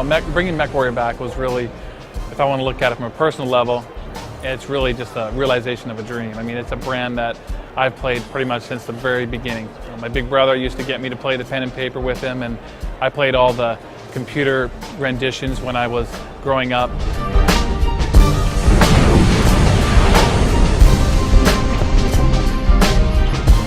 Bringing MechWarrior back was really, if I want to look at it from a personal level, it's really just a realization of a dream. I mean, it's a brand that I've played pretty much since the very beginning. My big brother used to get me to play the pen and paper with him, and I played all the computer renditions when I was growing up.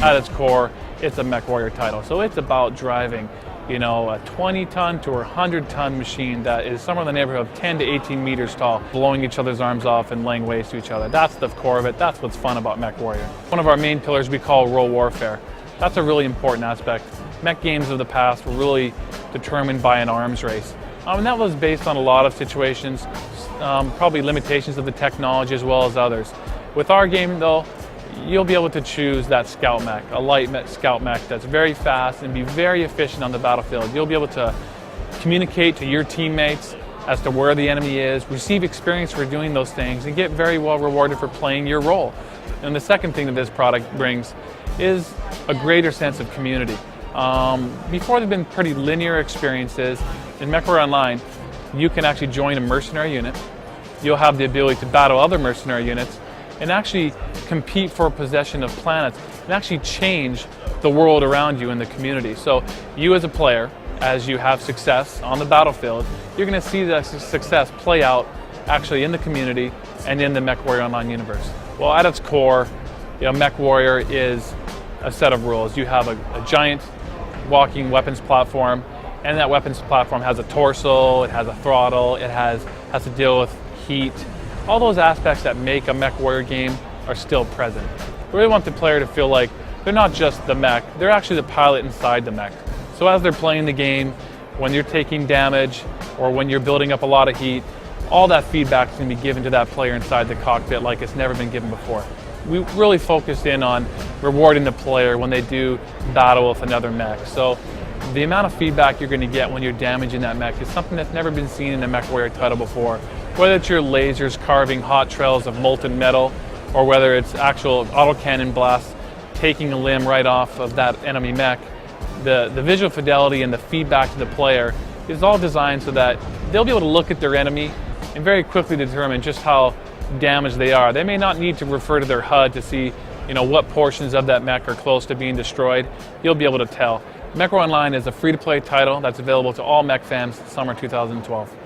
At its core, it's a MechWarrior title, so it's about driving, a 20-ton to a 100-ton machine that is somewhere in the neighborhood of 10 to 18 meters tall, blowing each other's arms off and laying waste to each other. That's the core of it. That's what's fun about MechWarrior. One of our main pillars we call role warfare. That's a really important aspect. Mech games of the past were really determined by an arms race. And that was based on a lot of situations, probably limitations of the technology as well as others. With our game, though, you'll be able to choose that scout mech, a light scout mech that's very fast and be very efficient on the battlefield. You'll be able to communicate to your teammates as to where the enemy is, receive experience for doing those things, and get very well rewarded for playing your role. And the second thing that this product brings is a greater sense of community. Before, there have been pretty linear experiences. In MechWarrior Online, you can actually join a mercenary unit. You'll have the ability to battle other mercenary units and actually compete for possession of planets and actually change the world around you in the community. So you as a player, as you have success on the battlefield, you're going to see that success play out actually in the community and in the MechWarrior Online universe. Well, at its core, MechWarrior is a set of rules. You have a giant walking weapons platform, and that weapons platform has a torso, it has a throttle, it has to deal with heat. All those aspects that make a MechWarrior game are still present. We really want the player to feel like they're not just the mech, they're actually the pilot inside the mech. So as they're playing the game, when you're taking damage or when you're building up a lot of heat, all that feedback is going to be given to that player inside the cockpit like it's never been given before. We really focused in on rewarding the player when they do battle with another mech. So the amount of feedback you're going to get when you're damaging that mech is something that's never been seen in a MechWarrior title before. Whether it's your lasers carving hot trails of molten metal, or whether it's actual autocannon blasts taking a limb right off of that enemy mech, the visual fidelity and the feedback to the player is all designed so that they'll be able to look at their enemy and very quickly determine just how damaged they are. They may not need to refer to their HUD to see what portions of that mech are close to being destroyed. You'll be able to tell. MechWarrior Online is a free-to-play title that's available to all mech fans summer 2012.